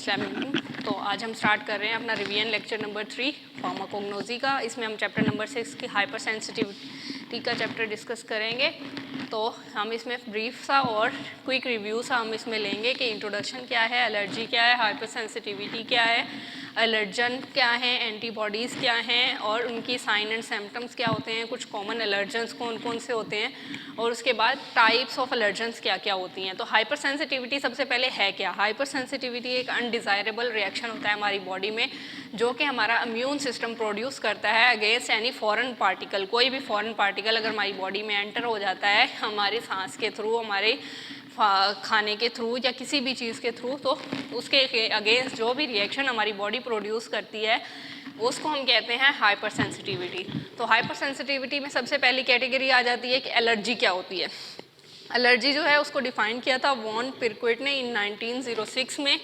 Lab meeting. तो आज हम स्टार्ट कर रहे हैं अपना रिवीजन लेक्चर नंबर 3 फार्माकोग्नोसी का। इसमें हम चैप्टर नंबर 6 की हाइपर सेंसिटिविटी का चैप्टर डिस्कस करेंगे। तो हम इसमें ब्रीफ सा और क्विक रिव्यू सा हम इसमें लेंगे कि इंट्रोडक्शन क्या है, एलर्जी क्या है, हाइपर सेंसिटिविटी क्या है, एलर्जन क्या है, एंटीबॉडीज़ क्या हैं और उनकी साइन एंड सिम्टम्स क्या होते हैं, कुछ कॉमन एलर्जन्स कौन कौन से होते हैं, और उसके बाद टाइप्स ऑफ एलर्जन्स क्या क्या होती हैं। तो हाइपर सेंसिटिविटी सबसे पहले है क्या? हाइपर सेंसिटिविटी एक अनडिज़ायरेबल रिएक्शन होता है हमारी बॉडी में, जो कि हमारा इम्यून सिस्टम प्रोड्यूस करता है अगेंस्ट एनी फॉरेन पार्टिकल। कोई भी फॉरेन पार्टिकल अगर हमारी बॉडी में एंटर हो जाता है हमारे सांस के थ्रू, हमारे खाने के थ्रू या किसी भी चीज़ के थ्रू, तो उसके अगेंस्ट जो भी रिएक्शन हमारी बॉडी प्रोड्यूस करती है उसको हम कहते हैं हाइपर सेंसिटिविटी। तो हाइपर सेंसिटिविटी में सबसे पहली कैटेगरी आ जाती है कि एलर्जी क्या होती है। एलर्जी जो है उसको डिफाइन किया था वॉन पिरक्विट ने इन 1906 में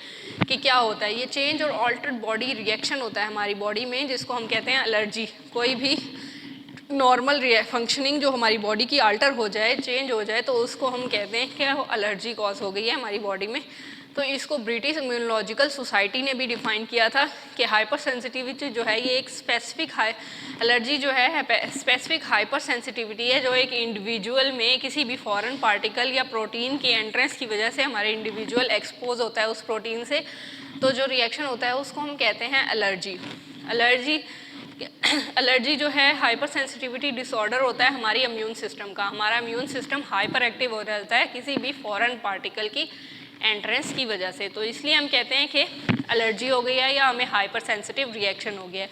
कि क्या होता है, ये चेंज और ऑल्टर्ड बॉडी रिएक्शन होता है हमारी बॉडी में, जिसको हम कहते हैं एलर्जी। कोई भी नॉर्मल फंक्शनिंग जो हमारी बॉडी की अल्टर हो जाए, चेंज हो जाए, तो उसको हम कहते हैं कि वो एलर्जी कॉज हो गई है हमारी बॉडी में। तो इसको ब्रिटिश इम्यूनोलॉजिकल सोसाइटी ने भी डिफाइन किया था कि हाइपर सेंसिटिविटी जो है ये एक स्पेसिफिक एलर्जी जो है स्पेसिफिक हाइपर सेंसिटिविटी है, जो एक इंडिविजुअल में किसी भी फॉरेन पार्टिकल या प्रोटीन की एंट्रेंस की वजह से हमारे इंडिविजुअल एक्सपोज होता है उस प्रोटीन से, तो जो रिएक्शन होता है उसको हम कहते हैं एलर्जी। एलर्जी जो है हाइपर सेंसिटिविटी डिसऑर्डर होता है हमारी इम्यून सिस्टम का। हमारा इम्यून सिस्टम हाइपर एक्टिव हो जाता है किसी भी फॉरेन पार्टिकल की एंट्रेंस की वजह से, तो इसलिए हम कहते हैं कि एलर्जी हो गई है या हमें हाइपर सेंसिटिव रिएक्शन हो गया है।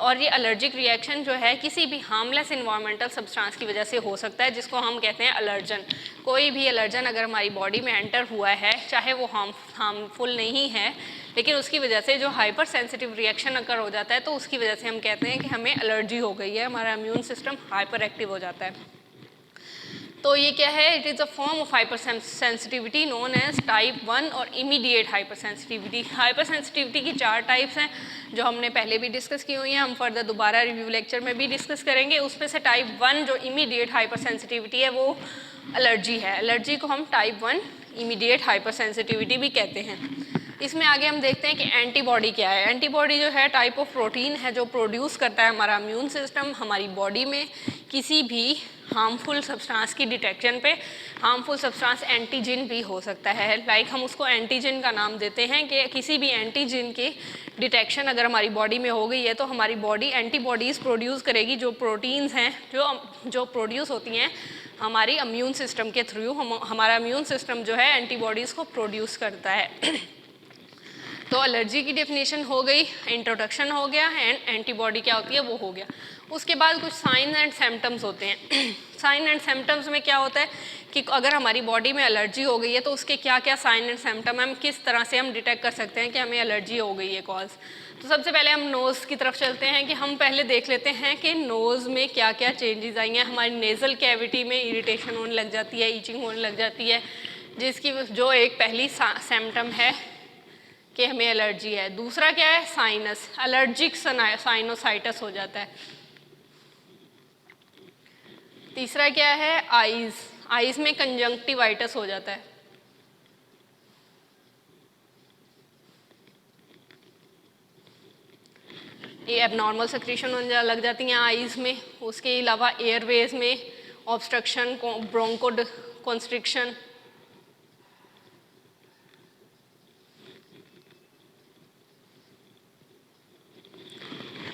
और ये एलर्जिक रिएक्शन जो है किसी भी हार्मलेस इन्वायरमेंटल सब्सटेंस की वजह से हो सकता है, जिसको हम कहते हैं एलर्जन। कोई भी एलर्जन अगर हमारी बॉडी में एंटर हुआ है, चाहे वो हार्मफुल नहीं है, लेकिन उसकी वजह से जो हाइपर सेंसिटिव रिएक्शन अगर हो जाता है तो उसकी वजह से हम कहते हैं कि हमें एलर्जी हो गई है, हमारा इम्यून सिस्टम हाइपर एक्टिव हो जाता है। तो ये क्या है? It is a form of hyper sensitivity known as type 1 और immediate hypersensitivity. Hypersensitivity की 4 टाइप्स हैं जो हमने पहले भी डिस्कस की हुई हैं, हम फर्दर दोबारा रिव्यू लेक्चर में भी डिस्कस करेंगे। उसमें से टाइप 1 जो इमीडिएट हाइपर सेंसिटिविटी है वो एलर्जी है। एलर्जी को हम टाइप 1 इमीडिएट हाइपर सेंसिटिविटी भी कहते हैं। इसमें आगे हम देखते हैं कि एंटीबॉडी क्या है। एंटीबॉडी जो है टाइप ऑफ प्रोटीन है जो प्रोड्यूस करता है हमारा इम्यून सिस्टम हमारी बॉडी में किसी भी हार्मफुल सब्सटेंस की डिटेक्शन पे। हार्मफुल सब्सटेंस एंटीजन भी हो सकता है, लाइक हम उसको एंटीजन का नाम देते हैं कि किसी भी एंटीजन की डिटेक्शन अगर हमारी बॉडी में हो गई है तो हमारी बॉडी एंटीबॉडीज़ प्रोड्यूस करेगी, जो प्रोटीन्स हैं जो प्रोड्यूस होती हैं हमारी इम्यून सिस्टम के थ्रू। हमारा इम्यून सिस्टम जो है एंटीबॉडीज़ को प्रोड्यूस करता है। तो एलर्जी की डेफिनेशन हो गई, इंट्रोडक्शन हो गया, एंड एंटीबॉडी क्या होती है वो हो गया। उसके बाद कुछ साइन एंड सिम्टम्स होते हैं। साइन एंड सिम्टम्स में क्या होता है कि अगर हमारी बॉडी में एलर्जी हो गई है तो उसके क्या क्या साइन एंड सिम्टम हम किस तरह से हम डिटेक्ट कर सकते हैं कि हमें एलर्जी हो गई है कॉज। तो सबसे पहले हम नोज़ की तरफ चलते हैं कि हम पहले देख लेते हैं कि नोज़ में क्या क्या चेंजेस आई हैं। हमारी नेज़ल कैविटी में इरिटेशन होने लग जाती है, ईचिंग होने लग जाती है, जिसकी जो एक पहली सिम्टम है कि हमें एलर्जी है। दूसरा क्या है? साइनस, एलर्जिक साइनोसाइटिस हो जाता है। तीसरा क्या है? आईज, आईज में कंजंक्टिवाइटिस हो जाता है। ये एबनॉर्मल सेक्रेशन होने लग जाती हैं आईज में। उसके अलावा एयरवेज में ऑब्स्ट्रक्शन, ब्रोंको कॉन्स्ट्रिक्शन,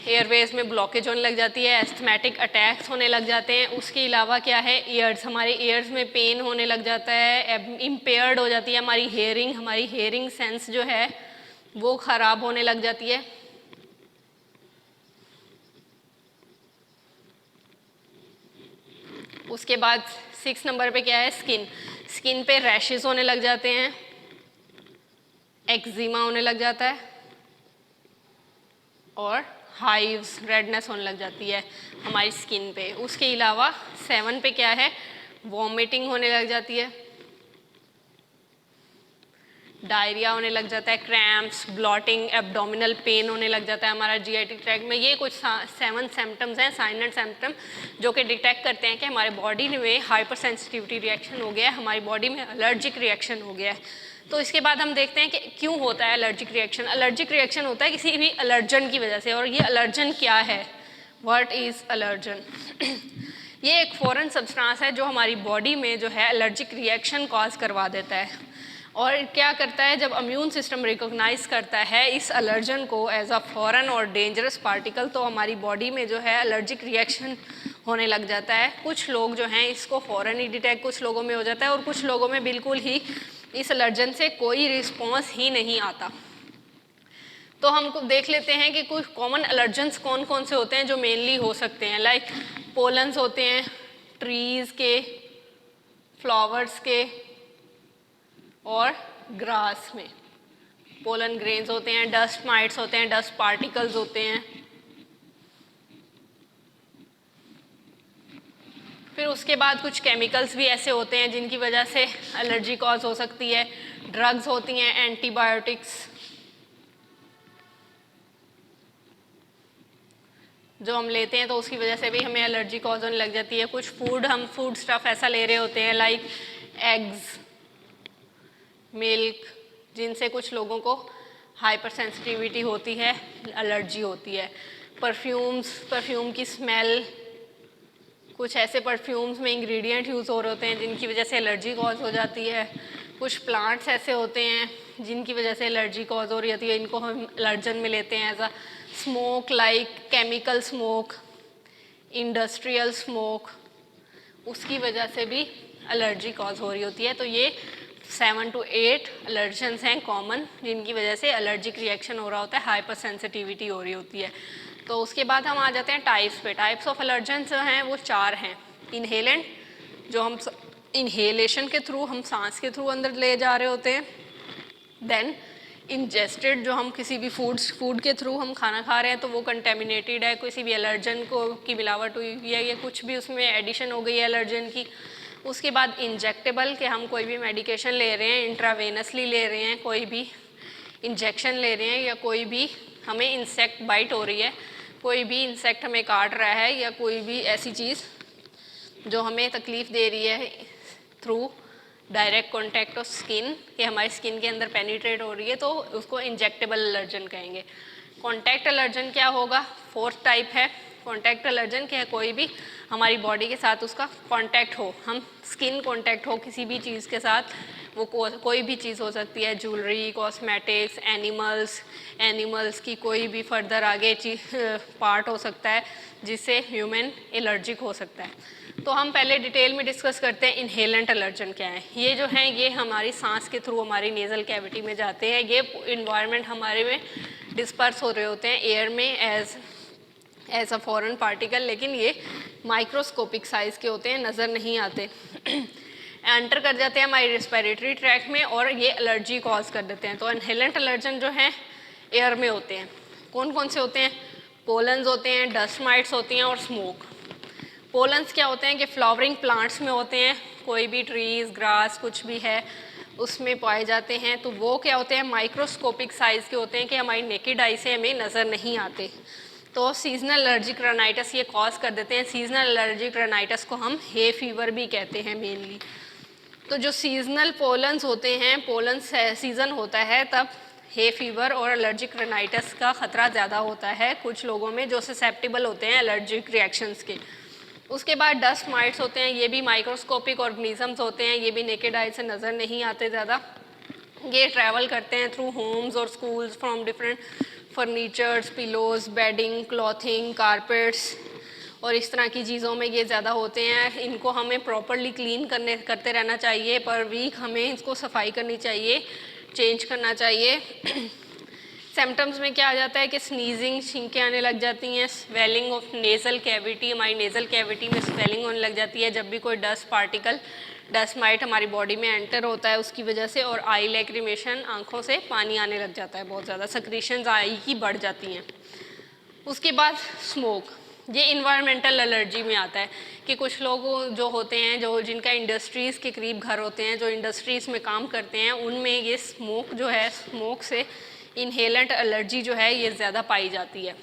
एयरवेज में ब्लॉकेज होने लग जाती है, एस्थमेटिक अटैक्स होने लग जाते हैं। उसके अलावा क्या है? ईयर्स, हमारे ईयर्स में पेन होने लग जाता है, इम्पेयर्ड हो जाती है हमारी हेयरिंग सेंस जो है वो ख़राब होने लग जाती है। उसके बाद 6 नंबर पे क्या है? स्किन पे रैशेस होने लग जाते हैं, एक्जिमा होने लग जाता है और हाइव्स, रेडनेस होने लग जाती है हमारी स्किन पे। उसके अलावा 7 पे क्या है? वॉमिटिंग होने लग जाती है, डायरिया होने लग जाता है, क्रैम्प्स, ब्लॉटिंग, एब्डोमिनल पेन होने लग जाता है हमारा जीआईटी ट्रैक्ट में। ये कुछ 7 सिम्टम्स हैं, साइन एंड सिम्टम, जो कि डिटेक्ट करते हैं कि हमारे बॉडी में हाइपर सेंसिटिविटी रिएक्शन हो गया है, हमारी बॉडी में एलर्जिक रिएक्शन हो गया है। तो इसके बाद हम देखते हैं कि क्यों होता है एलर्जिक रिएक्शन। एलर्जिक रिएक्शन होता है किसी भी एलर्जन की वजह से, और ये एलर्जन क्या है, व्हाट इज़ एलर्जन? ये एक फॉरेन सब्सटेंस है जो हमारी बॉडी में जो है एलर्जिक रिएक्शन कॉज करवा देता है, और क्या करता है, जब इम्यून सिस्टम रिकॉग्नाइज करता है इस एलर्जन को एज अ फॉरेन और डेंजरस पार्टिकल, तो हमारी बॉडी में जो है एलर्जिक रिएक्शन होने लग जाता है। कुछ लोग जो हैं इसको फॉरेन ही डिटेक्ट कुछ लोगों में हो जाता है, और कुछ लोगों में बिल्कुल ही इस एलर्जन से कोई रिस्पॉन्स ही नहीं आता। तो हम देख लेते हैं कि कुछ कॉमन एलर्जेंस कौन कौन से होते हैं जो मेनली हो सकते हैं। लाइक पोलन्स होते हैं ट्रीज़ के, फ्लावर्स के और ग्रास में, पोलन ग्रेन्स होते हैं, डस्ट माइट्स होते हैं, डस्ट पार्टिकल्स होते हैं। फिर उसके बाद कुछ केमिकल्स भी ऐसे होते हैं जिनकी वजह से एलर्जी कॉज हो सकती है। ड्रग्स होती हैं, एंटीबायोटिक्स जो हम लेते हैं तो उसकी वजह से भी हमें एलर्जी कॉज होने लग जाती है। कुछ हम फूड स्टफ ऐसा ले रहे होते हैं लाइक एग्स, मिल्क, जिनसे कुछ लोगों को हाइपर सेंसिटिविटी होती है, एलर्जी होती है। परफ्यूम की स्मेल, कुछ ऐसे परफ्यूम्स में इंग्रेडिएंट यूज़ हो रहे होते हैं जिनकी वजह से एलर्जी कॉज हो जाती है। कुछ प्लांट्स ऐसे होते हैं जिनकी वजह से एलर्जी कॉज हो रही होती है, इनको हम एलर्जन में लेते हैं as a smoke, like chemical smoke, industrial smoke, उसकी वजह से भी एलर्जी कॉज हो रही होती है। तो ये 7 to 8 एलर्जन्स हैं कॉमन जिनकी वजह से एलर्जिक रिएक्शन हो रहा होता है, हाइपर सेंसिटिविटी हो रही होती है। तो उसके बाद हम आ जाते हैं टाइप्स पे। टाइप्स ऑफ एलर्जेंस जो हैं वो 4 हैं। इनहेलेंट, जो हम इनहेलेशन के थ्रू, हम सांस के थ्रू अंदर ले जा रहे होते हैं। देन इंजेस्टेड, जो हम किसी भी फूड के थ्रू हम खाना खा रहे हैं तो वो कंटेमिनेटेड है, किसी भी एलर्जन की मिलावट हुई है या कुछ भी उसमें एडिशन हो गई है एलर्जन की। उसके बाद इंजेक्टेबल, कि हम कोई भी मेडिकेशन ले रहे हैं, इंट्रावेनसली ले रहे हैं, कोई भी इंजेक्शन ले रहे हैं, या कोई भी हमें इंसेक्ट बाइट हो रही है, कोई भी इंसेक्ट हमें काट रहा है, या कोई भी ऐसी चीज़ जो हमें तकलीफ़ दे रही है through direct contact of skin, कि हमारी स्किन के अंदर पेनिट्रेट हो रही है, तो उसको इंजेक्टेबल एलर्जन कहेंगे। कॉन्टैक्ट एलर्जन क्या होगा? 4th टाइप है कॉन्टैक्ट एलर्जन, कि कोई भी हमारी बॉडी के साथ उसका कॉन्टैक्ट हो, हम स्किन कॉन्टैक्ट हो किसी भी चीज़ के साथ, वो कोई भी चीज़ हो सकती है, ज्वेलरी, कॉस्मेटिक्स, एनिमल्स की कोई भी फर्दर आगे पार्ट हो सकता है जिससे ह्यूमन एलर्जिक हो सकता है। तो हम पहले डिटेल में डिस्कस करते हैं इनहेलेंट एलर्जन क्या है। ये जो हैं ये हमारी सांस के थ्रू हमारी नेज़ल कैविटी में जाते हैं। ये इन्वायरमेंट हमारे में डिस्पर्स हो रहे होते हैं एयर में एज अ फॉरेन पार्टिकल, लेकिन ये माइक्रोस्कोपिक साइज़ के होते हैं, नज़र नहीं आते। एंटर कर जाते हैं हमारी रेस्पिरेटरी ट्रैक में और ये एलर्जी कॉज कर देते हैं। तो इनहेलेंट एलर्जन जो हैं एयर में होते हैं। कौन कौन से होते हैं? पोलन्स होते हैं, डस्ट माइट्स होती हैं और स्मोक। पोलन्स क्या होते हैं कि फ्लावरिंग प्लांट्स में होते हैं, कोई भी ट्रीज़, ग्रास, कुछ भी है उसमें पाए जाते हैं। तो वो क्या होते हैं? माइक्रोस्कोपिक साइज़ के होते हैं कि हमारी नेकेड आई से हमें नज़र नहीं आते। तो सीजनल एलर्जिक राइनाइटिस ये कॉज कर देते हैं। सीजनल एलर्जिक राइनाइटिस को हम हे फीवर भी कहते हैं मेनली। तो जो सीजनल पोलन्स होते हैं, पोलन्स सीज़न होता है तब हे फीवर और एलर्जिक राइनाइटिस का ख़तरा ज़्यादा होता है कुछ लोगों में जो ससेप्टेबल होते हैं एलर्जिक रिएक्शंस के। उसके बाद डस्ट माइट्स होते हैं, ये भी माइक्रोस्कोपिक ऑर्गेनिजम्स होते हैं, ये भी नेकेड आई से नज़र नहीं आते ज़्यादा। ये ट्रैवल करते हैं थ्रू होम्स और schools from different furnitures, pillows, bedding, clothing, carpets और इस तरह की चीज़ों में ये ज़्यादा होते हैं। इनको हमें प्रॉपरली क्लीन करते रहना चाहिए, पर वीक हमें इसको सफाई करनी चाहिए, चेंज करना चाहिए। सिम्टम्स में क्या आ जाता है कि स्नीजिंग, छींकें आने लग जाती हैं, स्वेलिंग ऑफ नेज़ल कैविटी, हमारी नेज़ल कैविटी में स्वेलिंग होने लग जाती है जब भी कोई डस्ट पार्टिकल, डस्ट माइट हमारी बॉडी में एंटर होता है उसकी वजह से। और आई लैक्रिमेशन, आँखों से पानी आने लग जाता है बहुत ज़्यादा, सेक्रीशंस आई की बढ़ जाती हैं। उसके बाद स्मोक। ये इन्वायरमेंटल एलर्जी में आता है कि कुछ लोग जो होते हैं जो जिनका इंडस्ट्रीज़ के करीब घर होते हैं, जो इंडस्ट्रीज़ में काम करते हैं, उनमें ये स्मोक जो है, स्मोक से इनहेलेंट एलर्जी जो है ये ज़्यादा पाई जाती है।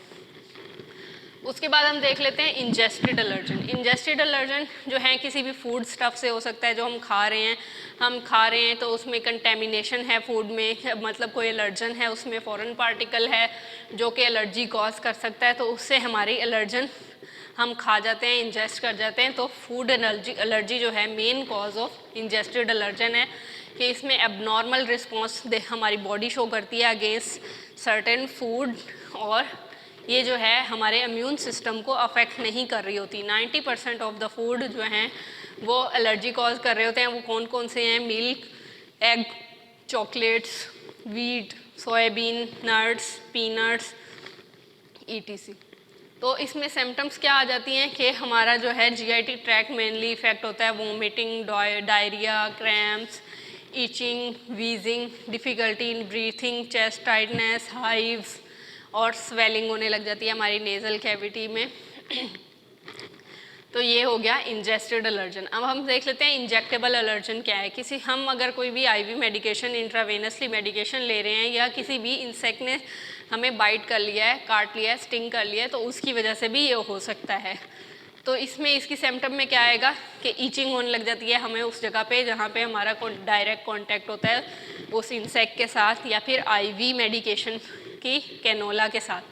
उसके बाद हम देख लेते हैं इंजेस्टेड एलर्जन। इंजेस्टेड एलर्जन जो है किसी भी फूड स्टफ से हो सकता है, जो हम खा रहे हैं तो उसमें कंटेमिनेशन है फूड में, मतलब कोई एलर्जन है उसमें, फॉरेन पार्टिकल है जो कि एलर्जी कॉज कर सकता है, तो उससे हमारी एलर्जन हम खा जाते हैं, इंजेस्ट कर जाते हैं। तो फूड एलर्जी जो है main cause of ingested allergen है कि इसमें एबनॉर्मल रिस्पॉन्स हमारी बॉडी शो करती है अगेंस्ट सर्टेन फूड, और ये जो है हमारे इम्यून सिस्टम को अफेक्ट नहीं कर रही होती। 90% ऑफ द फूड जो हैं वो एलर्जी कॉज कर रहे होते हैं। वो कौन कौन से हैं? Milk, egg, chocolates, wheat, soybean, nuts, peanuts, ETC। तो इसमें सिम्टम्स क्या आ जाती हैं कि हमारा जो है GIT ट्रैक मेनली इफेक्ट होता है, vomiting, diarrhoea, cramps, itching, wheezing, difficulty in breathing, chest tightness, hives और स्वेलिंग होने लग जाती है हमारी नेज़ल कैविटी में। तो ये हो गया इंजेस्टेड एलर्जन। अब हम देख लेते हैं इंजेक्टेबल एलर्जन क्या है। हम अगर कोई भी IV मेडिकेशन, इंट्रावेनसली मेडिकेशन ले रहे हैं, या किसी भी इंसेक्ट ने हमें बाइट कर लिया है, काट लिया है, स्टिंग कर लिया है, तो उसकी वजह से भी ये हो सकता है। तो इसमें इसकी सिम्टम में क्या आएगा कि ईचिंग होने लग जाती है हमें उस जगह पे जहाँ पे हमारा डायरेक्ट कांटेक्ट होता है उस इंसेक्ट के साथ, या फिर IV मेडिकेशन की कैनोला के साथ।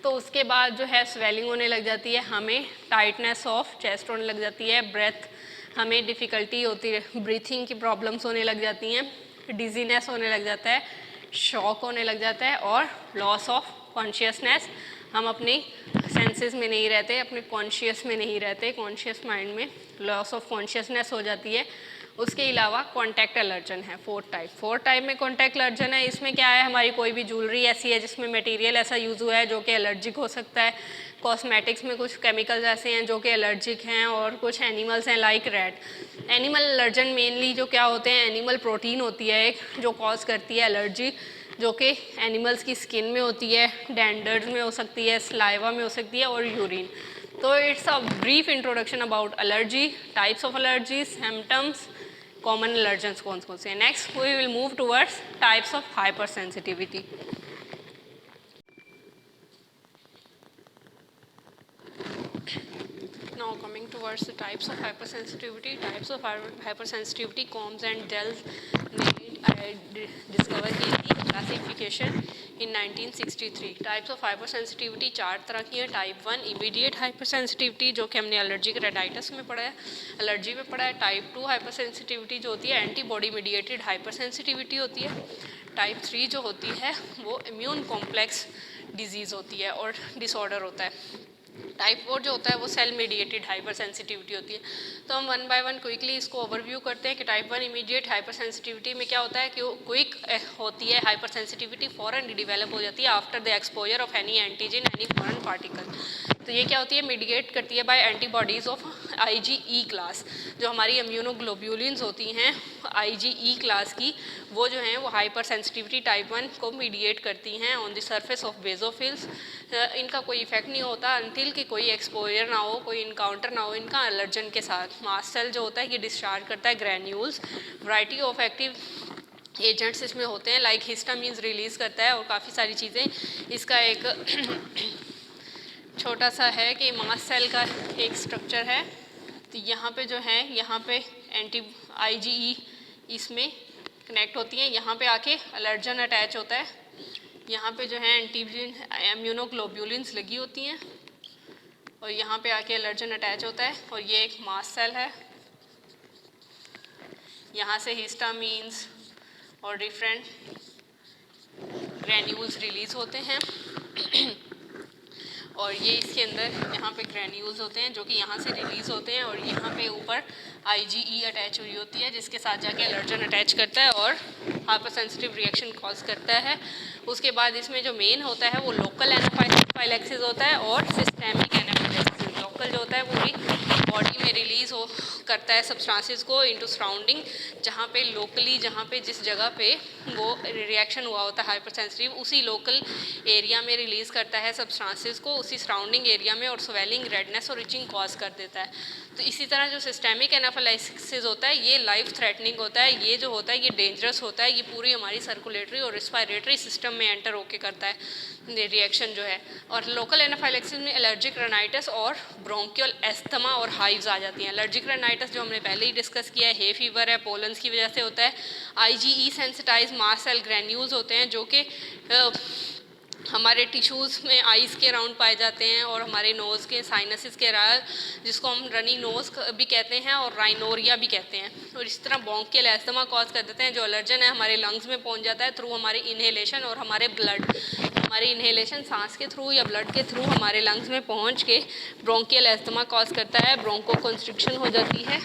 तो उसके बाद जो है स्वेलिंग होने लग जाती है, हमें टाइटनेस ऑफ चेस्ट होने लग जाती है, ब्रेथ हमें डिफ़िकल्टी होती है, ब्रीथिंग की प्रॉब्लम्स होने लग जाती हैं, डिजीनेस होने लग जाता है, शॉक होने लग जाता है, और लॉस ऑफ कॉन्शियसनेस। हम अपनी सेंसेस में नहीं रहते, अपने कॉन्शियस में नहीं रहते, कॉन्शियस माइंड में लॉस ऑफ कॉन्शियसनेस हो जाती है। उसके अलावा कॉन्टैक्ट एलर्जन है फोर्थ टाइप में कॉन्टैक्ट एलर्जन है। इसमें क्या है, हमारी कोई भी ज्वेलरी ऐसी है जिसमें मटेरियल ऐसा यूज़ हुआ है जो कि एलर्जिक हो सकता है, कॉस्मेटिक्स में कुछ केमिकल्स ऐसे हैं जो कि एलर्जिक हैं, और कुछ एनिमल्स हैं like rat. Animal allergen mainly जो क्या होते हैं, एनिमल प्रोटीन होती है एक जो कॉज करती है एलर्जी, जो कि एनिमल्स की स्किन में होती है, डेंडर्स में हो सकती है, सलाइवा में हो सकती है, और यूरिन। तो it's a brief introduction about allergy, types of allergy, symptoms, common allergens कौन कौन से हैं। Next we will move towards types of hyper सेंसिटिविटी। Now coming towards the types of hypersensitivity. Types of hypersensitivity, Combs and Dells ने discover की थी classification in 1963। Types of hypersensitivity 4 तरह की है। टाइप 1 इमीडिएट हाइपरसेंसिटिविटी जो कि हमने एलर्जिक रेटाइटिस में पढ़ा है, एलर्जी में पढ़ा है। टाइप 2 हाइपरसेंसिटिविटी जो होती है एंटीबॉडी मीडिएटेड हाइपरसेंसिटिविटी होती है। टाइप 3 जो होती है वो इम्यून कॉम्प्लेक्स डिजीज़ होती है और डिसऑर्डर होता है। टाइप 4 जो होता है वो सेल मीडिएटेड हाइपर सेंसिटिविटी होती है। तो हम वन बाय वन क्विकली इसको ओवरव्यू करते हैं कि टाइप 1 इमीडिएट हाइपर सेंसिटिविटी में क्या होता है कि क्विक होती है हाइपर सेंसिटिविटी, फॉरन डिवेलप हो जाती है after the exposure of any antigen any foreign particle. तो ये क्या होती है, मीडिएट करती है by antibodies of IgE class. जो हमारी इम्यूनोग्लोब्यूलिन्स होती हैं IgE क्लास की, वो जो हैं वो हाइपर सेंसिटिविटी टाइप 1 को मीडिएट करती हैं on the surface of basophils. इनका कोई इफेक्ट नहीं होता अनटिल कि कोई एक्सपोजर ना हो, कोई इनकाउंटर ना हो इनका एलर्जन के साथ। मास्ट सेल जो होता है ये डिस्चार्ज करता है granules. Variety of active agents इसमें होते हैं लाइक हिस्टामीन्स रिलीज़ करता है और काफ़ी सारी चीज़ें। इसका एक छोटा सा है कि मास्ट सेल का एक स्ट्रक्चर है। तो यहाँ पे जो है यहाँ पे IgE इसमें कनेक्ट होती हैं, यहाँ पे आके एलर्जन अटैच होता है। यहाँ पे जो है एंटीजन इम्यूनोग्लोब्यूलिन्स लगी होती हैं और यहाँ पे आके एलर्जन अटैच होता है और ये एक मास्ट सेल है। यहाँ से हिस्टामीन्स और डिफरेंट ग्रैन्यूल्स रिलीज़ होते हैं और ये इसके अंदर यहाँ पे ग्रैन्यूल्स होते हैं जो कि यहाँ से रिलीज़ होते हैं और यहाँ पे ऊपर IgE अटैच हुई होती है जिसके साथ जाके एलर्जन अटैच करता है और हाइपर सेंसिटिव रिएक्शन कॉज करता है। उसके बाद इसमें जो मेन होता है वो लोकल एनाफाइलेक्सिस होता है और सिस्टेमिक एनाफाइलेक्सिस। लोकल जो होता है पूरी बॉडी में रिलीज़ हो करता है सब्सटेंसेस को इनटू सराउंडिंग, जहाँ पे लोकली, जहाँ पे जिस जगह पे वो रिएक्शन हुआ होता है हाइपर सेंसिटिव, उसी लोकल एरिया में रिलीज़ करता है सब्सटेंसेस को, उसी सराउंडिंग एरिया में, और स्वेलिंग, रेडनेस और इचिंग कॉज कर देता है। तो इसी तरह जो सिस्टेमिक एनाफिलाइसिस होता है ये लाइफ थ्रेटनिंग होता है, ये जो होता है ये डेंजरस होता है, ये पूरी हमारी सर्कुलेटरी और रिस्पायरेटरी सिस्टम में एंटर होके करता है रिएक्शन जो है। और लोकल एनाफिलाइसिस में एलर्जिक राइनाइटिस और ब्रोंकियल एस्थमा और हाइव्स आ जाती हैं। एलर्जिक राइनाइटिस जो हमने पहले ही डिस्कस किया है, हे फीवर है, पोलन्स की वजह से होता है। IgE sensitise mast cell granules होते हैं जो कि हमारे टिश्यूज़ में आइज़ के अराउंड पाए जाते हैं, और हमारे नोज़ के साइनसिस के अराउंड, जिसको हम रनी नोज़ भी कहते हैं और राइनोरिया भी कहते हैं। और इस तरह ब्रोंकियल एस्थमा कॉज कर देते हैं, जो एलर्जन है हमारे लंग्स में पहुंच जाता है थ्रू हमारी इन्हेलेशन और हमारे ब्लड, हमारी इन्हेलेशन सांस के थ्रू या ब्लड के थ्रू हमारे लंग्स में पहुंच के ब्रोंकियल एस्थमा कॉज करता है। ब्रोंको कंस्ट्रिक्शन हो जाती है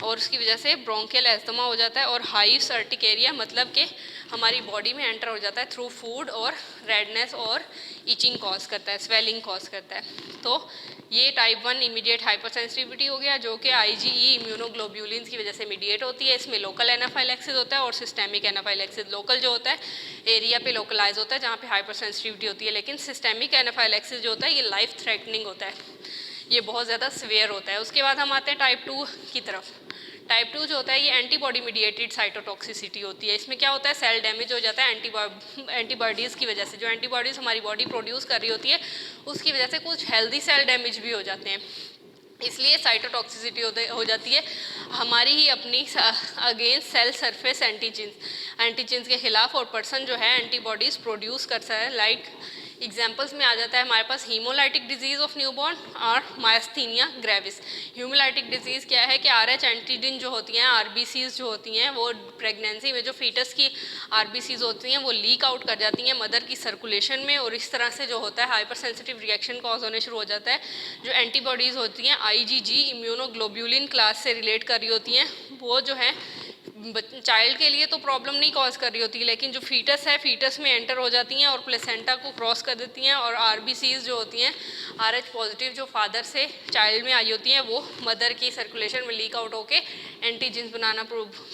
और उसकी वजह से ब्रोंकियल एस्थमा हो जाता है। और हाइव्स अर्टिकेरिया मतलब कि हमारी बॉडी में एंटर हो जाता है थ्रू फूड, और रेडनेस और इचिंग कॉज करता है, स्वेलिंग कॉज करता है। तो ये टाइप 1 इमीडिएट हाइपरसेंसिटिविटी हो गया, जो कि IgE इम्यूनोग्लोब्यूलिन्स की वजह से मीडिएट होती है। इसमें लोकल एनाफाइलैक्सिस होता है और सिस्टेमिक एनाफाइलैक्सिस। लोकल जो होता है एरिया पे लोकलाइज होता है जहाँ पे हाइपरसेंसिटिविटी होती है, लेकिन सिस्टेमिक एनाफाइलैक्सिस जो होता है ये लाइफ थ्रेटनिंग होता है, ये बहुत ज़्यादा सीवियर होता है। उसके बाद हम आते हैं टाइप 2 की तरफ। टाइप 2 जो होता है ये एंटीबॉडी मीडिएटेड साइटोटॉक्सिसिटी होती है। इसमें क्या होता है, सेल डैमेज हो जाता है एंटीबॉडीज़ की वजह से। जो एंटीबॉडीज़ हमारी बॉडी प्रोड्यूस कर रही होती है उसकी वजह से कुछ हेल्दी सेल डैमेज भी हो जाते हैं, इसलिए साइटोटॉक्सिसिटी हो जाती है हमारी ही अपनी अगेंस्ट सेल सरफेस एंटीजेंस के खिलाफ, और पर्सन जो है एंटीबॉडीज़ प्रोड्यूस करता है। लाइक एग्जाम्पल्स में आ जाता है हमारे पास हीमोलाइटिक डिजीज़ ऑफ न्यूबॉर्न और मायस्थीनिया ग्रेविस। हीमोलाइटिक डिजीज़ क्या है कि RH एंटीजन जो होती हैं, RBCs जो होती हैं, वो प्रेगनेंसी में जो फीटस की RBCs होती हैं वो लीक आउट कर जाती हैं मदर की सर्कुलेशन में, और इस तरह से जो होता है हाइपर सेंसिटिव रिएक्शन कॉज होने शुरू हो जाता है। जो एंटीबॉडीज़ होती हैं IgG इम्यूनोग्लोब्यूलिन क्लास से रिलेट कर रही होती हैं, वो जो है चाइल्ड के लिए तो प्रॉब्लम नहीं कॉज कर रही होती, लेकिन जो फीटस है फीटस में एंटर हो जाती हैं और प्लेसेंटा को क्रॉस कर देती हैं, और RBCs जो होती हैं RH पॉजिटिव जो फादर से चाइल्ड में आई होती हैं वो मदर की सर्कुलेशन में लीक आउट होके एंटीजेंस बनाना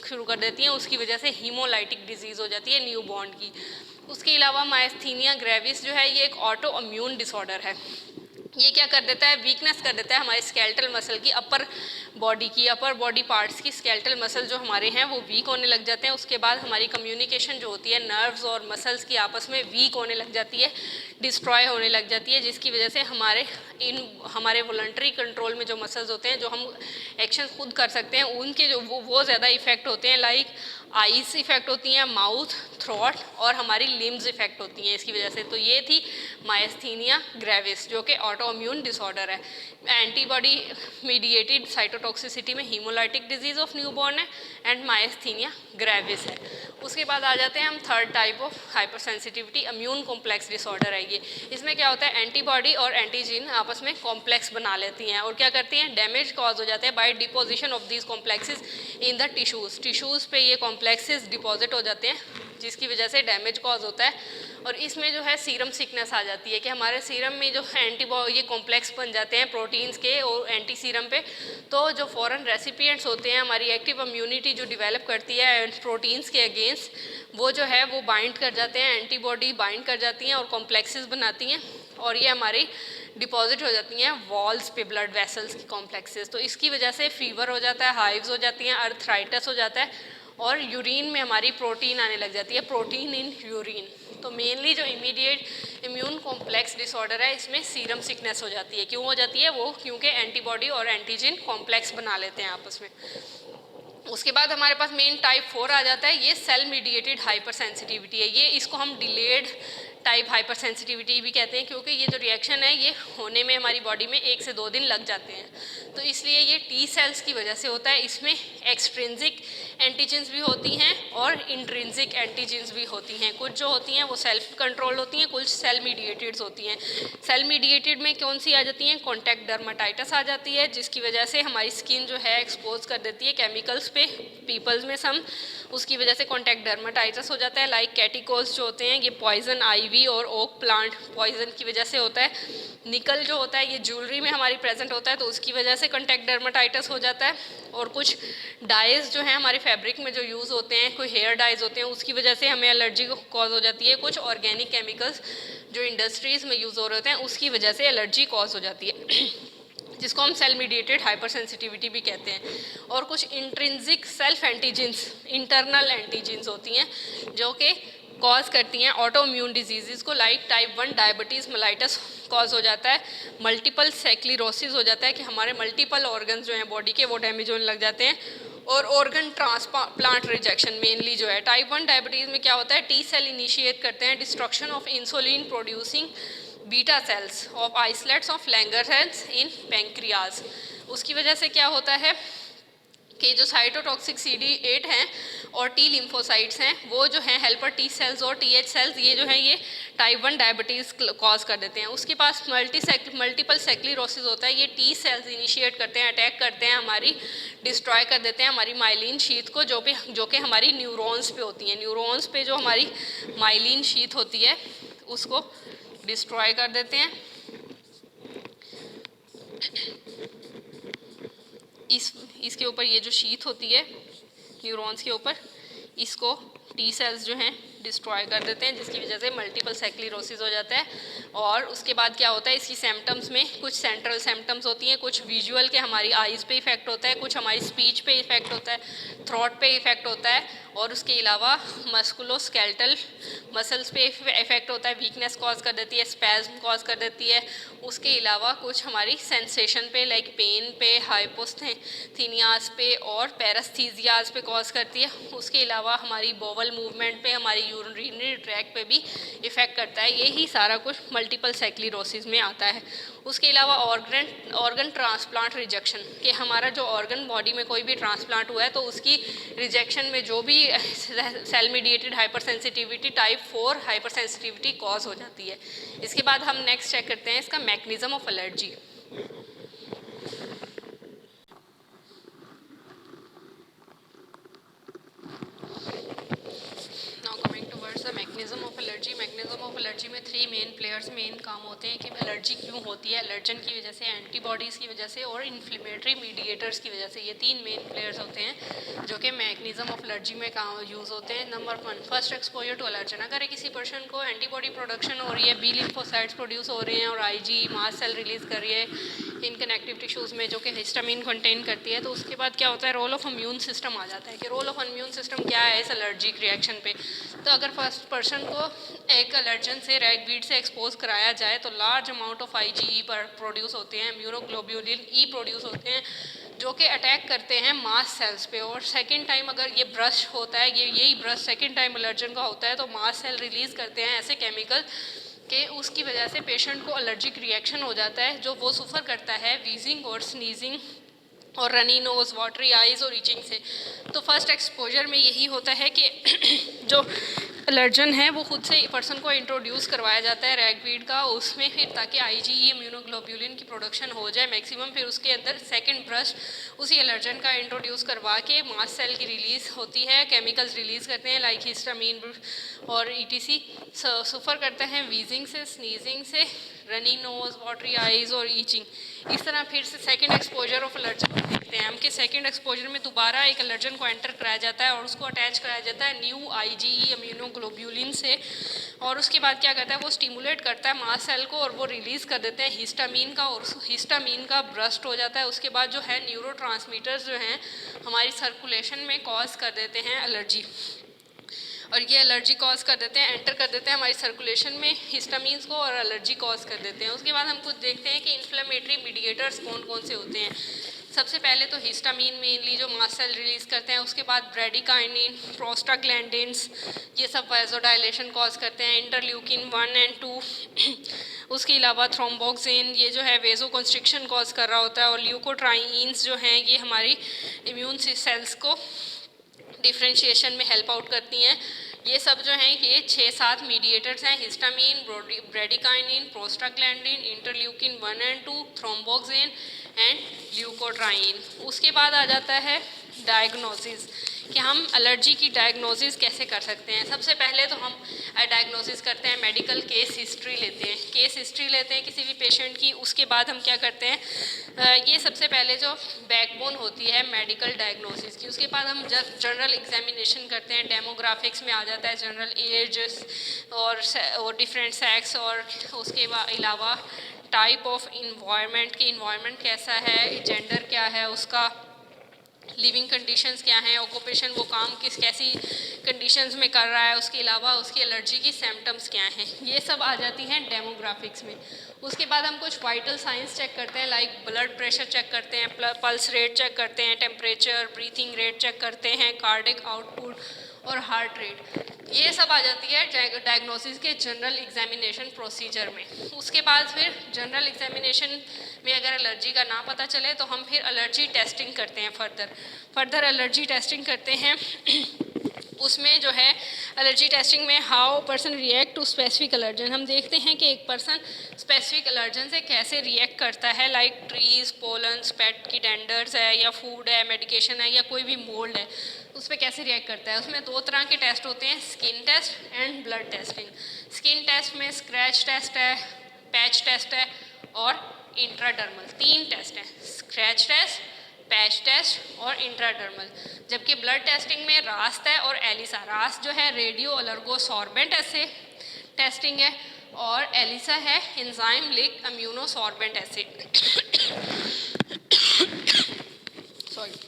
शुरू कर देती हैं। उसकी वजह से हीमोलाइटिक डिजीज़ हो जाती है न्यूबॉर्न की। उसके अलावा मायस्थीनिया ग्रेविस जो है ये एक ऑटो इम्यून डिसऑर्डर है। ये क्या कर देता है, वीकनेस कर देता है हमारे स्केलेटल मसल की, अपर बॉडी पार्ट्स की स्केलेटल मसल जो हमारे हैं वो वीक होने लग जाते हैं। उसके बाद हमारी कम्युनिकेशन जो होती है नर्व्स और मसल्स की आपस में वीक होने लग जाती है, डिस्ट्रॉय होने लग जाती है, जिसकी वजह से हमारे वॉलंटरी कंट्रोल में जो मसल्स होते हैं, जो हम एक्शन खुद कर सकते हैं, उनके जो वो ज़्यादा इफेक्ट होते हैं। लाइक आईज इफेक्ट होती हैं, माउथ, थ्रोट और हमारी लिम्स इफेक्ट होती हैं इसकी वजह से। तो ये थी मायस्थीनिया ग्रेविस जो कि ऑटो इम्यून डिसऑर्डर है। एंटीबॉडी मीडिएटेड साइटोटॉक्सिसिटी में हीमोलाइटिक डिजीज ऑफ न्यूबॉर्न है एंड मायस्थीनिया ग्रेविस है। उसके बाद आ जाते हैं हम third type of hypersensitivity, immune complex disorder है ये। इसमें क्या होता है, एंटीबॉडी और एंटीजीन आपस में कॉम्प्लेक्स बना लेती हैं और क्या करती हैं, डैमेज कॉज हो जाते हैं by deposition of these complexes in the tissues पे ये कॉम्प्लेक्सेस डिपॉजिट हो जाते हैं, जिसकी वजह से डैमेज कॉज होता है। और इसमें जो है सीरम सिकनेस आ जाती है कि हमारे सीरम में जो एंटीबॉडी ये कॉम्प्लेक्स बन जाते हैं प्रोटीन्स के और एंटी सीरम पे, तो जो फॉरेन रेसिपिएंट्स होते हैं, हमारी एक्टिव इम्यूनिटी जो डेवलप करती है प्रोटीन्स के अगेंस्ट, वो जो है वो बाइंड कर जाते हैं, एंटीबॉडी बाइंड कर जाती हैं और कॉम्प्लेक्सेस बनाती हैं और ये हमारी डिपॉजिट हो जाती हैं वॉल्स पे, ब्लड वेसल्स की कॉम्प्लेक्सेस। तो इसकी वजह से फीवर हो जाता है, हाइव्स हो जाती हैं, अर्थराइटिस हो जाता है और यूरिन में हमारी प्रोटीन आने लग जाती है, प्रोटीन इन यूरिन। तो मेनली जो इमीडिएट इम्यून कॉम्प्लेक्स डिसऑर्डर है इसमें सीरम सिकनेस हो जाती है। क्यों हो जाती है वो, क्योंकि एंटीबॉडी और एंटीजन कॉम्प्लेक्स बना लेते हैं आपस में। उसके बाद हमारे पास मेन टाइप 4 आ जाता है, ये सेल मीडिएटेड हाइपर सेंसिटिविटी है। ये इसको हम डिलेड टाइप हाइपर सेंसिटिविटी भी कहते हैं, क्योंकि ये जो रिएक्शन है ये होने में हमारी बॉडी में 1 से 2 दिन लग जाते हैं। तो इसलिए ये टी सेल्स की वजह से होता है। इसमें एक्सट्रिंसिक एंटीजेंस भी होती हैं और इंट्रिंसिक एंटीजेंस भी होती हैं। कुछ जो होती हैं वो सेल्फ कंट्रोल होती हैं, कुछ सेल मीडिएटेड होती हैं। सेल मीडिएटेड में कौन सी आ जाती हैं, कॉन्टैक्ट डर्माटाइटिस आ जाती है, जिसकी वजह से हमारी स्किन जो है एक्सपोज कर देती है केमिकल्स पे, पीपल्स में सम, उसकी वजह से कॉन्टैक्ट डर्माटाइटिस हो जाता है। लाइक कैटिकोल्स जो होते हैं ये पॉइजन आईवी और ओक प्लांट पॉइजन की वजह से होता है। निकल जो होता है ये ज्वेलरी में हमारी प्रेजेंट होता है, तो उसकी वजह से कॉन्टैक्ट डर्माटाइटिस हो जाता है, और कुछ डाइज जो हैं हमारे फैब्रिक में जो यूज़ होते हैं, कोई हेयर डाइज होते हैं, उसकी वजह से हमें एलर्जी कॉज हो जाती है। कुछ ऑर्गेनिक केमिकल्स जो इंडस्ट्रीज़ में यूज़ हो रहे होते हैं उसकी वजह से एलर्जी कॉज हो जाती है जिसको हम सेल मीडिएटेड हाइपर सेंसिटिविटी भी कहते हैं। और कुछ intrinsic self antigens, internal antigens होती हैं जो कि कॉज करती हैं ऑटो इम्यून डिजीज़ को, like type 1 diabetes mellitus cause हो जाता है, मल्टीपल सेक्लिरोसिस हो जाता है कि हमारे मल्टीपल ऑर्गन्स जो हैं बॉडी के वो डैमेज होने लग जाते हैं, और ऑर्गन ट्रांसप्लांट रिजेक्शन मेनली जो है। टाइप 1 डायबिटीज़ में क्या होता है, टी सेल इनिशिएट करते हैं destruction of insulin producing beta cells of islets of Langerhans in pancreas. उसकी वजह से क्या होता है कि जो साइटोटॉक्सिक CD8 हैं और टी लिम्फोसाइट्स हैं वो जो हैं हेल्पर टी सेल्स और TH सेल्स, ये जो हैं ये टाइप 1 डायबिटीज़ कॉज कर देते हैं। उसके पास मल्टीपल सेक्लिरोसिस होता है, ये टी सेल्स इनिशिएट करते हैं, अटैक करते हैं, हमारी डिस्ट्रॉय कर देते हैं हमारी माइलिन शीथ को, जो कि हमारी न्यूरॉन्स पे होती हैं। न्यूरॉन्स पे जो हमारी माइलिन शीथ होती है उसको डिस्ट्रॉय कर देते हैं। इसके ऊपर ये जो शीथ होती है न्यूरॉन्स के ऊपर, इसको टी सेल्स जो हैं डिस्ट्रॉय कर देते हैं, जिसकी वजह से मल्टीपल सेक्लिरोसिस हो जाता है। और उसके बाद क्या होता है, इसकी सिम्टम्स में कुछ सेंट्रल सिम्टम्स होती हैं, कुछ विजुअल के हमारी आइज़ पे इफेक्ट होता है, कुछ हमारी स्पीच पे इफेक्ट होता है, थ्रोट पे इफेक्ट होता है, और उसके अलावा मस्कुलोस्केलेटल मसल्स पे इफेक्ट होता है, वीकनेस कॉज कर देती है, स्पैज्म कॉज कर देती है। उसके अलावा कुछ हमारी सेंसेशन पे लाइक पेन पे, हाइपोस्थेनियाज पे और पैरास्थीजियाज पे कॉज करती है। उसके अलावा हमारी बोवल मूवमेंट पे, हमारी यूरिनरी ट्रैक पे भी इफ़ेक्ट करता है। यही सारा कुछ मल्टीपल सेक्लिरोसिस में आता है। उसके अलावा ऑर्गन ट्रांसप्लांट रिजेक्शन, कि हमारा जो ऑर्गन बॉडी में कोई भी ट्रांसप्लांट हुआ है तो उसकी रिजेक्शन में जो भी cell mediated hypersensitivity type 4 hypersensitivity cause हो जाती है। इसके बाद हम नेक्स्ट चेक करते हैं इसका mechanism of allergy. Mechanism of allergy. Mechanism of allergy में 3 मेन काम होते हैं कि एलर्जी क्यों होती है, एलर्जन की वजह से, एंटीबॉडीज़ की वजह से और इन्फ्लेमेटरी मीडिएटर्स की वजह से। ये 3 मेन प्लेयर्स होते हैं जो कि मैकेनिज्म ऑफ एलर्जी में यूज़ होते हैं। Number 1, first exposure to allergen. अगर किसी पर्सन को एंटीबॉडी प्रोडक्शन हो रही है, बी लिम्फोसाइट्स प्रोड्यूस हो रहे हैं और IG मास्ट सेल रिलीज़ कर रही है इन कनेक्टिव टिश्यूज़ में जो कि हिस्टामिन कंटेन करती है, तो उसके बाद क्या होता है, रोल ऑफ इम्यून सिस्टम आ जाता है कि रोल ऑफ इम्यून सिस्टम क्या है इस एलर्जिक रिएक्शन पे। तो अगर फर्स्ट पर्सन को एक एलर्जन से रैगवीड से एक्सपोज कराया जाए तो लार्ज अमाउंट ऑफ IgE पर प्रोड्यूस होते हैं, इम्यूनोग्लोब्यूलिन E प्रोड्यूस होते हैं जो कि अटैक करते हैं मास्ट सेल्स पे। और सेकंड टाइम अगर ये ब्रश होता है, यही ब्रश सेकंड टाइम एलर्जन का होता है, तो मास्ट सेल रिलीज़ करते हैं ऐसे केमिकल कि उसकी वजह से पेशेंट को एलर्जिक रिएक्शन हो जाता है, जो वो सफ़र करता है वीजिंग और स्नीजिंग और रनी नोज, वाटरी आइज़ और ईचिंग से। तो फर्स्ट एक्सपोजर में यही होता है कि जो एलर्जन है वो खुद से पर्सन को इंट्रोड्यूस करवाया जाता है रैगवीड का, उसमें फिर ताकि IgE इम्यूनोग्लोब्यूलिन की प्रोडक्शन हो जाए मैक्सिमम। फिर उसके अंदर सेकंड ब्रश उसी एलर्जन का इंट्रोड्यूस करवा के मास्ट सेल की रिलीज़ होती है, केमिकल्स रिलीज़ करते हैं लाइक हिस्टामिन और ETC, सफ़र करते हैं वीजिंग से, स्नीजिंग से, रनी नोज, वाटरी आइज़ और ईचिंग। इस तरह फिर से सेकंड एक्सपोजर ऑफ एलर्जन देखते हैं हम कि सेकंड एक्सपोजर में दोबारा एक एलर्जन को एंटर कराया जाता है और उसको अटैच कराया जाता है न्यू IgE इम्यूनोग्लोब्यूलिन से, और उसके बाद क्या करता है वो स्टिमुलेट करता है मास्ट सेल को और वो रिलीज़ कर देते हैं हिस्टामिन का, और हिस्टामिन का ब्रस्ट हो जाता है। उसके बाद जो है न्यूरोट्रांसमीटर्स जो हैं हमारी सर्कुलेशन में कॉज कर देते हैं एलर्जी, और ये एलर्जी कॉज कर देते हैं, एंटर कर देते हैं हमारी सर्कुलेशन में हिस्टामिन्स को और एलर्जी कॉज कर देते हैं। उसके बाद हम कुछ देखते हैं कि इन्फ्लेमेटरी मीडिएटर्स कौन कौन से होते हैं। सबसे पहले तो हिस्टामिन मेनली जो मास्ट सेल रिलीज़ करते हैं, उसके बाद ब्रेडिकाइनिन, प्रोस्टाग्लैंडिन्स, ये सब वाज़ोडाइलेशन कॉज करते हैं, इंटरल्यूकिन 1 और 2। उसके अलावा थ्रोम्बोक्सिन ये जो है वेजो कंस्ट्रिक्शन कॉज कर रहा होता है, और ल्यूकोट्राइन्स जो हैं ये हमारी इम्यून सेल्स को डिफ्रेंशिएशन में हेल्प आउट करती हैं। ये सब जो हैं ये 6-7 मीडिएटर्स हैं, हिस्टामिन, ब्रेडिकाइनिन, प्रोस्टाग्लैंडिन, इंटरल्यूकिन 1 और 2, थ्रोम्बोक्सिन एंड ल्यूकोट्राइन। उसके बाद आ जाता है डायग्नोसिस कि हम एलर्जी की डायग्नोसिस कैसे कर सकते हैं। सबसे पहले तो हम डायग्नोसिस करते हैं, मेडिकल केस हिस्ट्री लेते हैं, केस हिस्ट्री लेते हैं किसी भी पेशेंट की। उसके बाद हम क्या करते हैं, ये सबसे पहले जो बैकबोन होती है मेडिकल डायग्नोसिस की। उसके बाद हम जनरल एग्जामिनेशन करते हैं, डेमोग्राफिक्स में आ जाता है जनरल एज और डिफरेंट सेक्स, और उसके अलावा टाइप ऑफ इन्वायरमेंट की इन्वायरमेंट कैसा है, जेंडर क्या है उसका, लिविंग कंडीशंस क्या हैं, ऑक्यूपेशन वो काम कैसी कंडीशंस में कर रहा है, उसके अलावा उसकी एलर्जी की सिम्टम्स क्या हैं, ये सब आ जाती हैं डेमोग्राफिक्स में। उसके बाद हम कुछ वाइटल साइंस चेक करते हैं, लाइक ब्लड प्रेशर चेक करते हैं, पल्स रेट चेक करते हैं, टेम्परेचर, ब्रीथिंग रेट चेक करते हैं, कार्डिक आउटपुट और हार्ट रेट। ये सब आ जाती है डायग्नोसिस के जनरल एग्जामिनेशन प्रोसीजर में। उसके बाद फिर जनरल एग्जामिनेशन में अगर एलर्जी का ना पता चले तो हम फिर एलर्जी टेस्टिंग करते हैं, फर्दर एलर्जी टेस्टिंग करते हैं। उसमें जो है एलर्जी टेस्टिंग में how person react to specific allergen, हम देखते हैं कि एक पर्सन स्पेसिफिक एलर्जन से कैसे रिएक्ट करता है, लाइक ट्रीज, पोलन्स, पेट की डेंडर्स है, या फूड है, मेडिकेशन है, या कोई भी मोल्ड है, उस पर कैसे रिएक्ट करता है। उसमें दो तरह के टेस्ट होते हैं, skin test and blood testing. Skin test में स्क्रैच टेस्ट है, पैच टेस्ट है और इंट्राडर्मल, तीन टेस्ट हैं, स्क्रैच टेस्ट, पैच टेस्ट और इंट्राडर्मल। जबकि ब्लड टेस्टिंग में रास्ट है और एलिसा। रास्ट जो है रेडियो अलर्गोसॉर्बेंट एसे टेस्टिंग है, और एलिसा है enzyme linked immunosorbent acid. Sorry.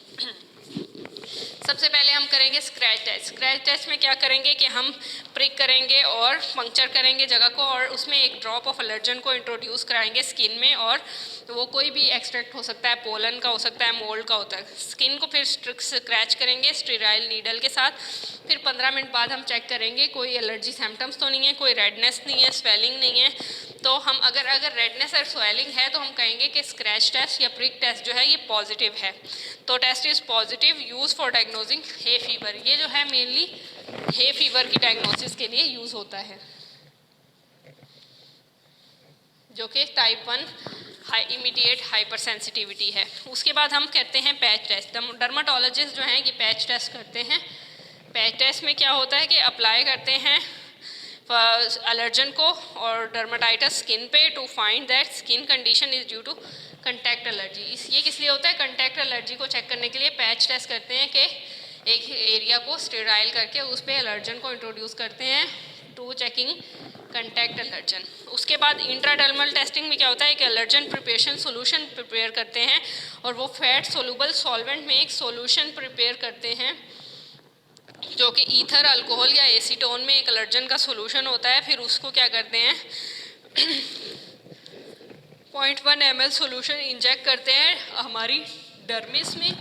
सबसे पहले हम करेंगे स्क्रैच टेस्ट। स्क्रैच टेस्ट में क्या करेंगे कि हम प्रिक करेंगे और पंक्चर करेंगे जगह को, और उसमें एक ड्रॉप ऑफ एलर्जन को इंट्रोड्यूस कराएंगे स्किन में, और वो कोई भी एक्सट्रैक्ट हो सकता है, पोलन का हो सकता है, मोल्ड का होता है। स्किन को फिर स्क्रैच करेंगे स्टेराइल नीडल के साथ। फिर 15 मिनट बाद हम चेक करेंगे कोई एलर्जी सिम्टम्स तो नहीं है, कोई रेडनेस नहीं है, स्वेलिंग नहीं है। तो हम अगर रेडनेस और स्वेलिंग है तो हम कहेंगे कि स्क्रैच टेस्ट या प्रिक टेस्ट जो है ये पॉजिटिव है। तो test is positive, use for diagnosing hay fever. ये जो है मेनली हे फीवर की डायग्नोसिस के लिए यूज़ होता है, जो कि टाइप 1 इमीडिएट हाइपर सेंसिटिविटी है। उसके बाद हम करते हैं पैच टेस्ट। डर्माटोलॉजिस्ट जो हैं ये पैच टेस्ट करते हैं। पैच टेस्ट में क्या होता है कि अप्लाई करते हैं एलर्जन को और डर्माटाइटिस स्किन पे to find that skin condition is due to contact allergy. ये किस लिए होता है, कंटैक्ट एलर्जी को चेक करने के लिए पैच टेस्ट करते हैं कि एक एरिया को स्टेराइल करके उस पर एलर्जन को इंट्रोड्यूस करते हैं टू चेकिंग कंटैक्ट एलर्जन। उसके बाद इंट्राडर्मल टेस्टिंग में क्या होता है कि एलर्जन प्रिपरेशन सोल्यूशन प्रिपेयर करते हैं, और वो फैट सोलूबल सॉल्वेंट में एक सोल्यूशन प्रिपेयर करते हैं जो कि ईथर, अल्कोहल या एसीटोन में एक एलर्जन का सोल्यूशन होता है। फिर उसको क्या करते हैं 0.1 ml सोल्यूशन इंजेक्ट करते हैं हमारी डर्मिस में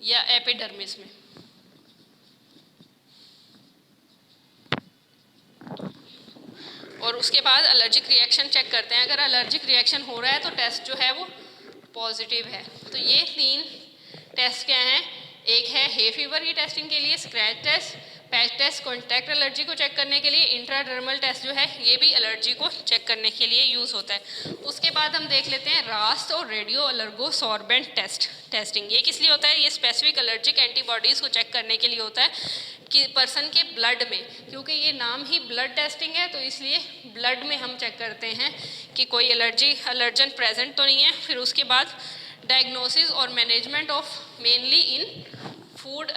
या एपिडर्मिस में। और उसके बाद एलर्जिक रिएक्शन चेक करते हैं। अगर एलर्जिक रिएक्शन हो रहा है तो टेस्ट जो है वो पॉजिटिव है। तो ये 3 टेस्ट क्या हैं, एक है हे फीवर की टेस्टिंग के लिए scratch test, patch test contact allergy को चेक करने के लिए, इंट्राडर्मल टेस्ट जो है ये भी एलर्जी को चेक करने के लिए यूज़ होता है। उसके बाद हम देख लेते हैं रास्ट और रेडियो अलर्गोसॉर्बेंट टेस्टिंग। ये किस लिए होता है, ये स्पेसिफिक एलर्जिक एंटीबॉडीज़ को चेक करने के लिए होता है कि पर्सन के ब्लड में, क्योंकि ये नाम ही ब्लड टेस्टिंग है तो इसलिए ब्लड में हम चेक करते हैं कि कोई एलर्जन प्रेजेंट तो नहीं है। फिर उसके बाद डायग्नोसिस और management of mainly in food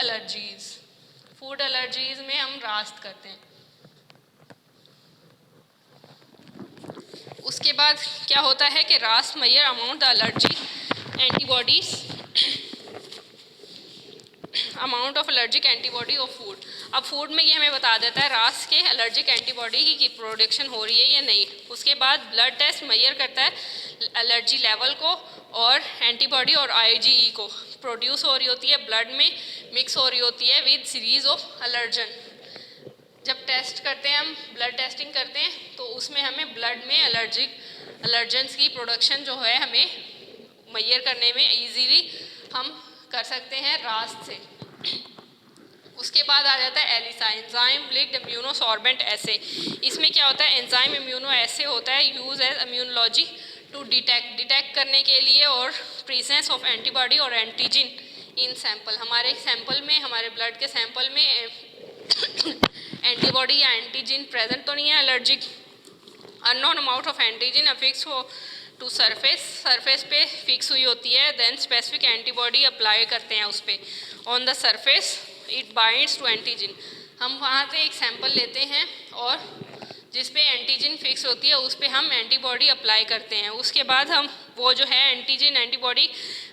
allergies में हम रास्त करते हैं। उसके बाद क्या होता है कि RAST measure amount the allergy antibodies amount of allergic antibody of food. अब फूड में ये हमें बता देता है रास्ट के एलर्जिक एंटीबॉडी की प्रोडक्शन हो रही है या नहीं। उसके बाद ब्लड टेस्ट मेजर करता है एलर्जी लेवल को और एंटीबॉडी और IgE को, प्रोड्यूस हो रही होती है ब्लड में, मिक्स हो रही होती है विद सीरीज ऑफ एलर्जन। जब टेस्ट करते हैं हम ब्लड टेस्टिंग करते हैं तो उसमें हमें ब्लड में एलर्जन्स की प्रोडक्शन जो है हमें मेजर करने में इजीली हम कर सकते हैं रास्ट से। उसके बाद आ जाता है ELISA, enzyme linked immunosorbent assay. इसमें क्या होता है, एंजाइम इम्यूनो एसे होता है use as immunology to detect करने के लिए और प्रेजेंस ऑफ एंटीबॉडी और एंटीजन इन सैंपल, हमारे सैंपल में, हमारे ब्लड के सैंपल में एंटीबॉडी या एंटीजन प्रेजेंट तो नहीं है allergic, unknown amount of antigen affix हो टू सरफेस पे फिक्स हुई होती है, देन स्पेसिफिक एंटीबॉडी अप्लाई करते हैं उस पर, on the surface it binds to antigen. हम वहाँ से एक सैंपल लेते हैं और जिस पे एंटीजन फिक्स होती है उस पर हम एंटीबॉडी अप्लाई करते हैं। उसके बाद हम वो जो है एंटीजन एंटीबॉडी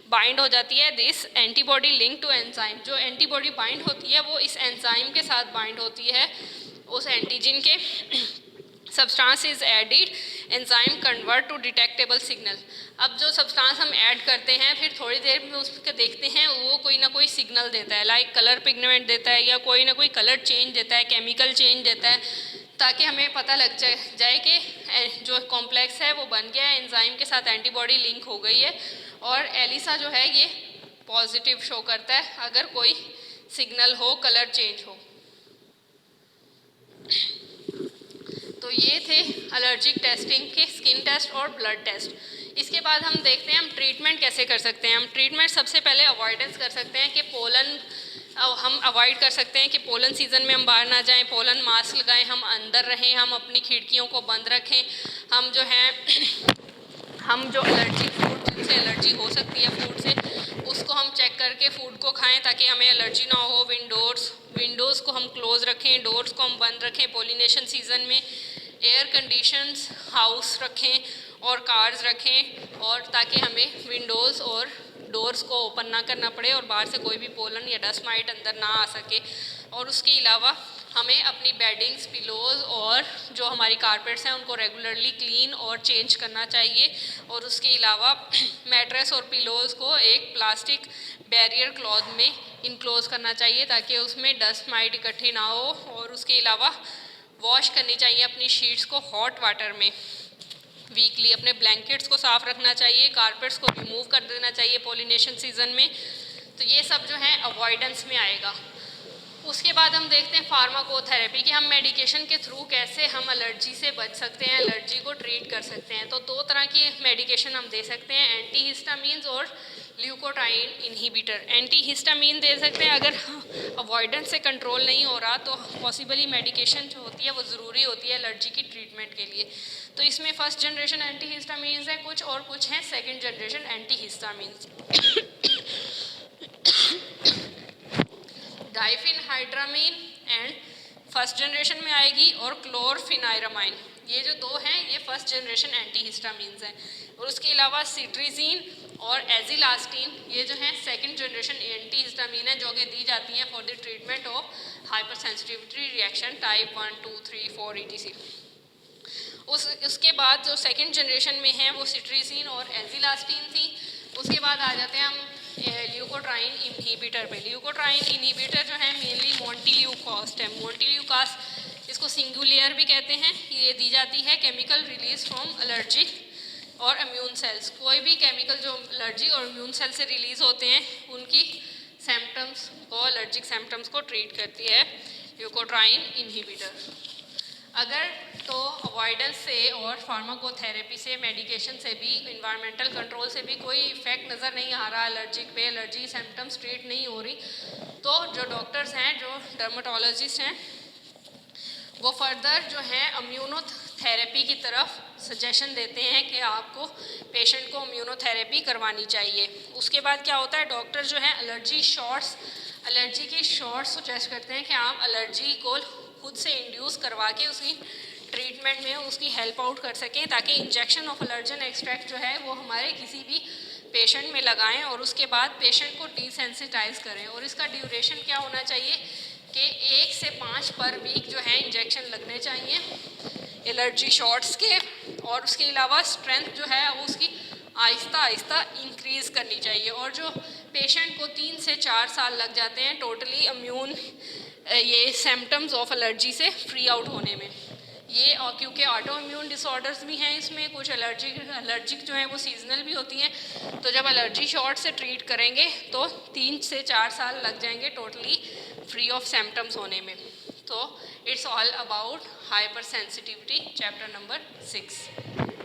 बाइंड हो जाती है, this antibody link to enzyme, जो एंटीबॉडी बाइंड होती है वो इस एंजाइम के साथ बाइंड होती है उस एंटीजन के, substance is added, enzyme convert to detectable signal. अब जो सब्सटेंस हम ऐड करते हैं फिर थोड़ी देर में उसके देखते हैं वो कोई ना कोई सिग्नल देता है, लाइक कलर पिगमेंट देता है या कोई ना कोई कलर चेंज देता है, केमिकल चेंज देता है, ताकि हमें पता लग जाए कि जो कॉम्प्लेक्स है वो बन गया है, एंजाइम के साथ एंटीबॉडी लिंक हो गई है। और एलिसा जो है ये पॉजिटिव शो करता है अगर कोई सिग्नल हो, कलर चेंज हो। तो ये थे एलर्जिक टेस्टिंग के स्किन टेस्ट और ब्लड टेस्ट। इसके बाद हम देखते हैं हम ट्रीटमेंट कैसे कर सकते हैं। हम ट्रीटमेंट सबसे पहले अवॉइडेंस कर सकते हैं कि पोलन हम अवॉइड कर सकते हैं कि पोलन सीज़न में हम बाहर ना जाएं, पोलन मास्क लगाएं, हम अंदर रहें, हम अपनी खिड़कियों को बंद रखें, हम जो है हम जो एलर्जी फूड जिनसे एलर्जी हो सकती है फूड से उसको हम चेक करके फूड को खाएं ताकि हमें एलर्जी ना हो। विंडोज़ को हम क्लोज़ रखें, डोर्स को हम बंद रखें पॉलिनेशन सीज़न में, एयर कंडीशंस हाउस रखें और कार्स रखें, और ताकि हमें विंडोज़ और डोर्स को ओपन ना करना पड़े और बाहर से कोई भी पोलन या डस्ट माइट अंदर ना आ सके। और उसके अलावा हमें अपनी बेडिंग्स, पिलोज़ और जो हमारी कारपेट्स हैं उनको रेगुलरली क्लीन और चेंज करना चाहिए। और उसके अलावा मैट्रेस और पिलोज़ को एक प्लास्टिक बैरियर क्लॉथ में इनक्लोज़ करना चाहिए ताकि उसमें डस्ट माइट इकट्ठी ना हो। और उसके अलावा वॉश करनी चाहिए अपनी शीट्स को हॉट वाटर में वीकली, अपने ब्लैंकेट्स को साफ़ रखना चाहिए, कारपेट्स को रिमूव कर देना चाहिए पॉलिनेशन सीज़न में। तो ये सब जो है अवॉइडेंस में आएगा। उसके बाद हम देखते हैं फार्माकोथेरेपी कि हम मेडिकेशन के थ्रू कैसे हम एलर्जी से बच सकते हैं, एलर्जी को ट्रीट कर सकते हैं। तो दो तरह की मेडिकेशन हम दे सकते हैं, एंटीहिस्टामीन्स और ल्यूकोट्राइन इनहिबिटर। एंटीहिस्टामीन दे सकते हैं अगर अवॉइडेंस से कंट्रोल नहीं हो रहा तो पॉसिबली मेडिकेशन जो होती है वो ज़रूरी होती है एलर्जी की ट्रीटमेंट के लिए। तो इसमें फर्स्ट जनरेशन एंटीहिस्टामीन्स हैं कुछ, और कुछ हैं second generation antihistamines. Diphenhydramine and first generation में आएगी, और क्लोरफिनाइरामाइन, ये जो दो हैं ये फर्स्ट जनरेशन एंटीहिस्टामीन्स हैं। और उसके अलावा सिट्रीजीन और एजिलास्टीन ये जो हैं सेकंड जनरेशन एंटीहिस्टामीन है जो कि दी जाती हैं for the treatment of hyper sensitivity reaction type 1, 2, 3, 4 ETC। उसके बाद जो सेकंड जनरेशन में है वो सिट्रीजीन और एजिलास्टीन थी। उसके बाद आ जाते हैं हम ल्यूकोट्राइन इनहिबिटर पे। ल्यूकोट्राइन इनहिबिटर जो है मेनली मोंटेल्यूकास्ट है। मोंटेल्यूकास्ट इसको सिंगुलियर भी कहते हैं। ये दी जाती है केमिकल रिलीज फ्रॉम एलर्जिक और इम्यून सेल्स। कोई भी केमिकल जो एलर्जी और इम्यून सेल से रिलीज होते हैं उनकी सिम्टम्स को, एलर्जिक सिम्टम्स को ट्रीट करती है ल्यूकोट्राइन इनहिबिटर। अगर तो अवॉइडेंस से और फार्माकोथेरेपी से, मेडिकेशन से भी, इन्वायरमेंटल कंट्रोल से भी कोई इफेक्ट नज़र नहीं आ रहा एलर्जिक पे, एलर्जी सिम्टम्स ट्रीट नहीं हो रही, तो जो डॉक्टर्स हैं, जो डर्मेटोलॉजिस्ट हैं, वो फर्दर जो है इम्यूनोथेरेपी की तरफ सजेशन देते हैं कि आपको पेशेंट को इम्यूनोथेरेपी करवानी चाहिए। उसके बाद क्या होता है, डॉक्टर जो है एलर्जी की शॉट्स सजेस्ट करते हैं कि आप एलर्जी को खुद से इंड्यूस करवा के उसकी ट्रीटमेंट में उसकी हेल्प आउट कर सकें, ताकि इंजेक्शन ऑफ एलर्जन एक्सट्रैक्ट जो है वो हमारे किसी भी पेशेंट में लगाएं और उसके बाद पेशेंट को डिसेंसिटाइज करें। और इसका ड्यूरेशन क्या होना चाहिए कि 1 से 5 पर वीक जो है इंजेक्शन लगने चाहिए एलर्जी शॉट्स के। और उसके अलावा स्ट्रेंथ जो है वो उसकी आहिस्ता आहिस्ता इंक्रीज़ करनी चाहिए। और जो पेशेंट को 3 से 4 साल लग जाते हैं टोटली इम्यून ये सिम्टम्स ऑफ एलर्जी से फ्री आउट होने में। ये और क्योंकि ऑटो इम्यून डिसऑर्डर्स भी हैं इसमें, कुछ एलर्जिक जो हैं वो सीजनल भी होती हैं, तो जब एलर्जी शॉट से ट्रीट करेंगे तो 3 से 4 साल लग जाएंगे टोटली फ्री ऑफ सिम्टम्स होने में। तो it's all about hyper sensitivity, chapter number 6।